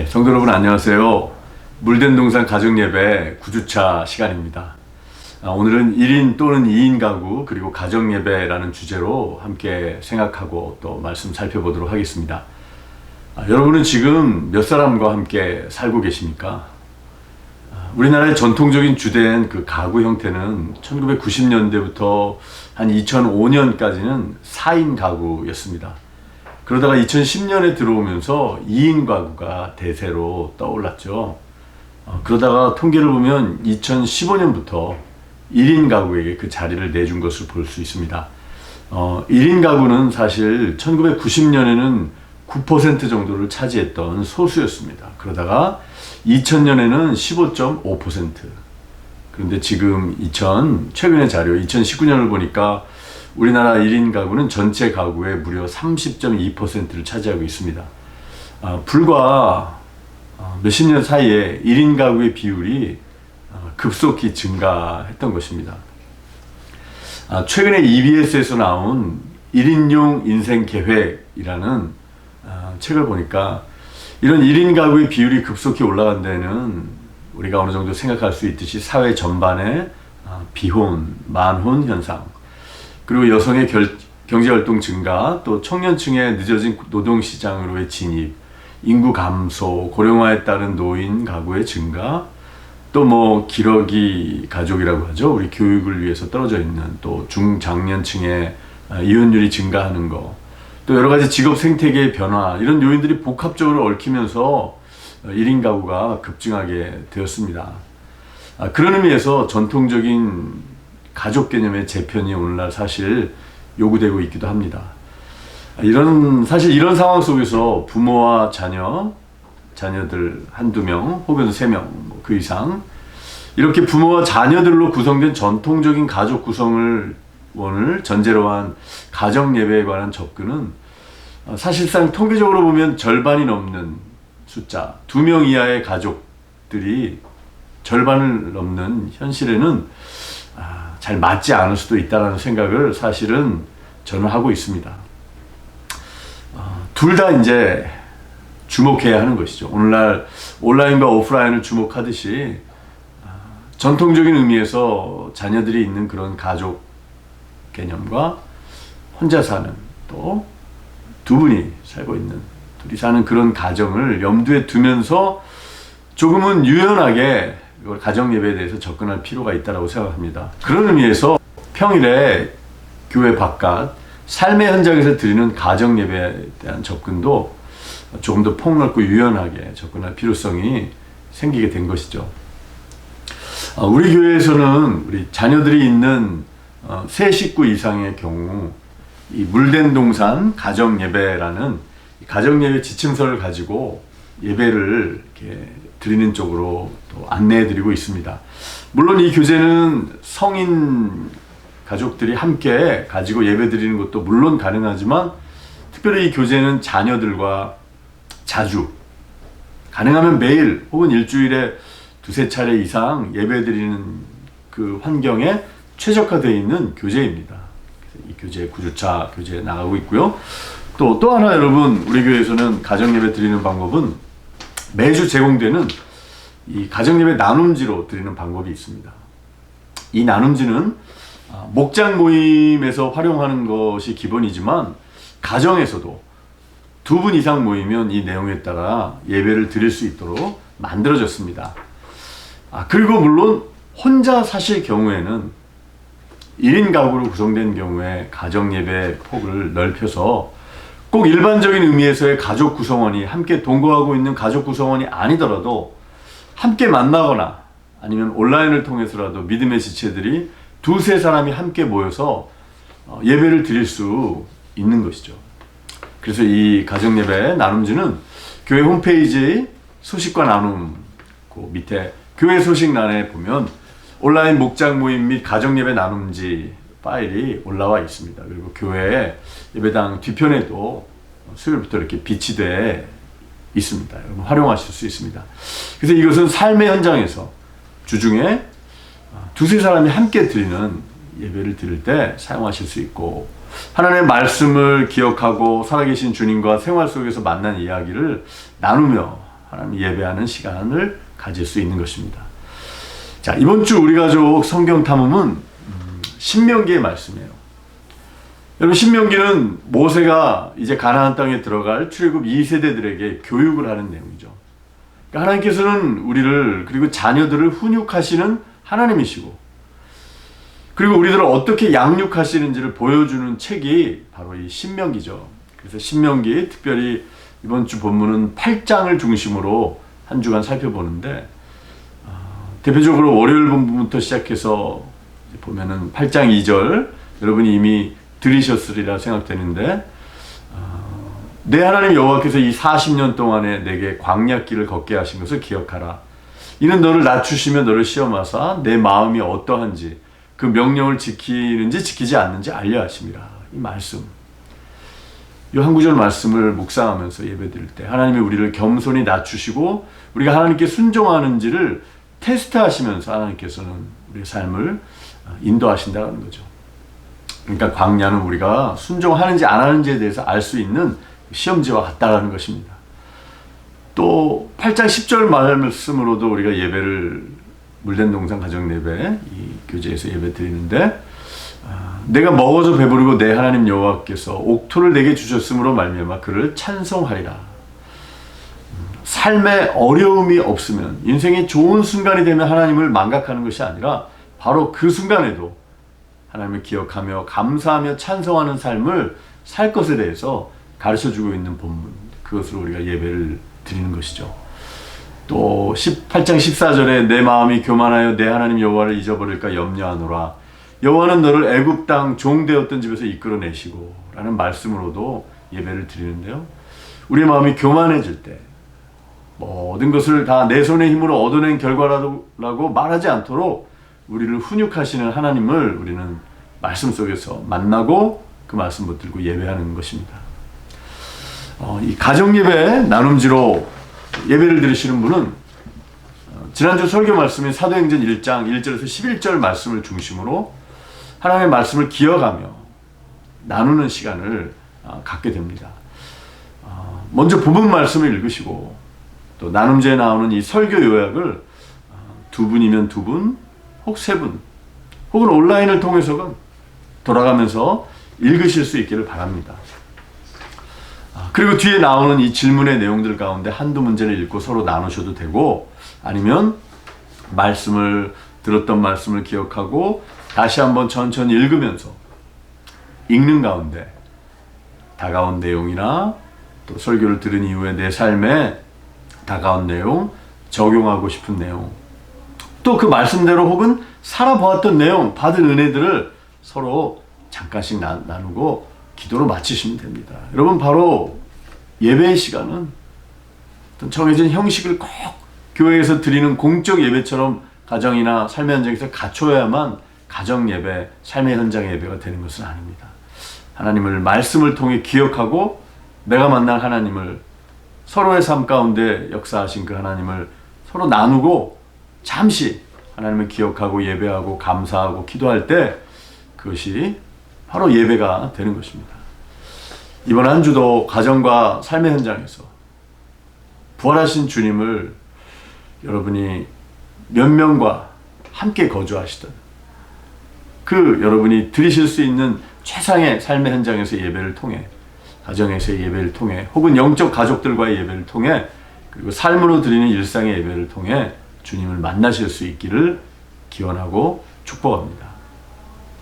성도 여러분 안녕하세요. 물된 동산 가정예배 9주차 시간입니다. 오늘은 1인 또는 2인 가구 그리고 가정예배라는 주제로 함께 생각하고 또 말씀 살펴보도록 하겠습니다. 여러분은 지금 몇 사람과 함께 살고 계십니까? 우리나라의 전통적인 주된 그 가구 형태는 1990년대부터 한 2005년까지는 4인 가구였습니다. 그러다가 2010년에 들어오면서 2인 가구가 대세로 떠올랐죠. 그러다가 통계를 보면 2015년부터 1인 가구에게 그 자리를 내준 것을 볼 수 있습니다. 1인 가구는 사실 1990년에는 9% 정도를 차지했던 소수였습니다. 그러다가 2000년에는 15.5%. 그런데 지금 최근의 자료 2019년을 보니까 우리나라 1인 가구는 전체 가구의 무려 30.2%를 차지하고 있습니다. 불과 몇십 년 사이에 1인 가구의 비율이 급속히 증가했던 것입니다. 최근에 EBS에서 나온 1인용 인생 계획이라는 책을 보니까 이런 1인 가구의 비율이 급속히 올라간 데는 우리가 어느 정도 생각할 수 있듯이 사회 전반의 비혼, 만혼 현상, 그리고 여성의 경제활동 증가, 또 청년층의 늦어진 노동시장으로의 진입, 인구 감소, 고령화에 따른 노인 가구의 증가, 또 기러기 가족이라고 하죠. 우리 교육을 위해서 떨어져 있는 또 중장년층의 이혼율이 증가하는 거, 또 여러 가지 직업 생태계의 변화, 이런 요인들이 복합적으로 얽히면서 1인 가구가 급증하게 되었습니다. 그런 의미에서 전통적인 가족 개념의 재편이 오늘날 사실 요구되고 있기도 합니다. 사실 이런 상황 속에서 부모와 자녀들 한두 명 혹은 세 명, 그 이상, 이렇게 부모와 자녀들로 구성된 전통적인 가족 구성을 전제로 한 가정 예배에 관한 접근은 사실상 통계적으로 보면 절반이 넘는 숫자, 2명 이하의 가족들이 절반을 넘는 현실에는 잘 맞지 않을 수도 있다는 생각을 사실은 저는 하고 있습니다. 둘 다 이제 주목해야 하는 것이죠. 오늘날 온라인과 오프라인을 주목하듯이 전통적인 의미에서 자녀들이 있는 그런 가족 개념과 혼자 사는, 또 두 분이 살고 있는, 둘이 사는 그런 가정을 염두에 두면서 조금은 유연하게 가정 예배에 대해서 접근할 필요가 있다고 생각합니다. 그런 의미에서 평일에 교회 바깥 삶의 현장에서 드리는 가정 예배에 대한 접근도 조금 더 폭넓고 유연하게 접근할 필요성이 생기게 된 것이죠. 우리 교회에서는 우리 자녀들이 있는 세 식구 이상의 경우 이 물된 동산 가정 예배라는 가정 예배 지침서를 가지고 예배를 이렇게 드리는 쪽으로 또 안내해 드리고 있습니다. 물론 이 교재는 성인 가족들이 함께 가지고 예배 드리는 것도 물론 가능하지만, 특별히 이 교재는 자녀들과 자주, 가능하면 매일 혹은 일주일에 두세 차례 이상 예배 드리는 그 환경에 최적화되어 있는 교재입니다. 이 교재 9주차 교재 나가고 있고요. 또 하나 여러분, 우리 교회에서는 가정 예배 드리는 방법은 매주 제공되는 이 가정예배 나눔지로 드리는 방법이 있습니다. 이 나눔지는 목장 모임에서 활용하는 것이 기본이지만 가정에서도 2분 이상 모이면 이 내용에 따라 예배를 드릴 수 있도록 만들어졌습니다. 그리고 물론 혼자 사실 경우에는 1인 가구로 구성된 경우에 가정예배 폭을 넓혀서 꼭 일반적인 의미에서의 가족 구성원이 함께 동거하고 있는 가족 구성원이 아니더라도 함께 만나거나 아니면 온라인을 통해서라도 믿음의 지체들이 두세 사람이 함께 모여서 예배를 드릴 수 있는 것이죠. 그래서 이 가정예배 나눔지는 교회 홈페이지 소식과 나눔 그 밑에 교회 소식란에 보면 온라인 목장 모임 및 가정예배 나눔지 파일이 올라와 있습니다. 그리고 교회 예배당 뒤편에도 수요일부터 이렇게 비치돼 있습니다. 여러분 활용하실 수 있습니다. 그래서 이것은 삶의 현장에서 주중에 두세 사람이 함께 드리는 예배를 드릴 때 사용하실 수 있고, 하나님의 말씀을 기억하고 살아계신 주님과 생활 속에서 만난 이야기를 나누며 하나님 예배하는 시간을 가질 수 있는 것입니다. 자, 이번 주 우리 가족 성경 탐험은 신명기의 말씀이에요. 여러분, 신명기는 모세가 이제 가나안 땅에 들어갈 출애굽 2세대들에게 교육을 하는 내용이죠. 그러니까 하나님께서는 우리를, 그리고 자녀들을 훈육하시는 하나님이시고, 그리고 우리들을 어떻게 양육하시는지를 보여주는 책이 바로 이 신명기죠. 그래서 신명기, 특별히 이번 주 본문은 8장을 중심으로 한 주간 살펴보는데, 대표적으로 월요일 본문부터 시작해서 보면은 8장 2절, 여러분이 이미 들으셨으리라 생각되는데, 내 하나님 여호와께서 이 40년 동안에 내게 광야길을 걷게 하신 것을 기억하라. 이는 너를 낮추시며 너를 시험하사 내 마음이 어떠한지 그 명령을 지키는지 지키지 않는지 알려 하심이라. 이 말씀, 이 한 구절 말씀을 묵상하면서 예배드릴 때 하나님이 우리를 겸손히 낮추시고 우리가 하나님께 순종하는지를 테스트하시면서 하나님께서는 우리의 삶을 인도하신다는 거죠. 그러니까 광야는 우리가 순종하는지 안 하는지에 대해서 알 수 있는 시험지와 같다라는 것입니다. 또 8장 10절 말씀으로도 우리가 예배를, 물된 동산 가정 예배, 이 교제에서 예배 드리는데, 내가 먹어서 배부르고 내 하나님 여호와께서 옥토를 내게 주셨으므로 말미암아 그를 찬송하리라. 삶에 어려움이 없으면, 인생이 좋은 순간이 되면 하나님을 망각하는 것이 아니라 바로 그 순간에도 하나님을 기억하며 감사하며 찬송하는 삶을 살 것에 대해서 가르쳐주고 있는 본문, 그것으로 우리가 예배를 드리는 것이죠. 또 18장 14절에 내 마음이 교만하여 내 하나님 여호와를 잊어버릴까 염려하노라. 여호와는 너를 애굽 땅 종되었던 집에서 이끌어내시고 라는 말씀으로도 예배를 드리는데요. 우리의 마음이 교만해질 때 모든 것을 다 내 손의 힘으로 얻어낸 결과라고 말하지 않도록 우리를 훈육하시는 하나님을 우리는 말씀 속에서 만나고 그 말씀 붙들고 예배하는 것입니다. 이 가정예배 나눔지로 예배를 드리시는 분은 지난주 설교 말씀인 사도행전 1장 1절에서 11절 말씀을 중심으로 하나님의 말씀을 기억하며 나누는 시간을 갖게 됩니다. 먼저 본문 말씀을 읽으시고 또 나눔제에 나오는 이 설교 요약을 두 분이면 두 분, 혹 세 분, 혹은 온라인을 통해서건 돌아가면서 읽으실 수 있기를 바랍니다. 그리고 뒤에 나오는 이 질문의 내용들 가운데 한두 문제를 읽고 서로 나누셔도 되고, 아니면 들었던 말씀을 기억하고 다시 한번 천천히 읽으면서 읽는 가운데 다가온 내용이나 또 설교를 들은 이후에 내 삶에 다가온 내용, 적용하고 싶은 내용, 또 그 말씀대로 혹은 살아보았던 내용, 받은 은혜들을 서로 잠깐씩 나누고 기도로 마치시면 됩니다. 여러분, 바로 예배의 시간은 어떤 정해진 형식을 꼭 교회에서 드리는 공적 예배처럼 가정이나 삶의 현장에서 갖춰야만 가정 예배, 삶의 현장 예배가 되는 것은 아닙니다. 하나님을 말씀을 통해 기억하고 내가 만난 하나님을, 서로의 삶 가운데 역사하신 그 하나님을 서로 나누고 잠시 하나님을 기억하고 예배하고 감사하고 기도할 때 그것이 바로 예배가 되는 것입니다. 이번 한 주도 가정과 삶의 현장에서 부활하신 주님을 여러분이 몇 명과 함께 거주하시던 그 여러분이 드리실 수 있는 최상의 삶의 현장에서 예배를 통해, 가정에서의 예배를 통해, 혹은 영적 가족들과의 예배를 통해, 그리고 삶으로 드리는 일상의 예배를 통해 주님을 만나실 수 있기를 기원하고 축복합니다.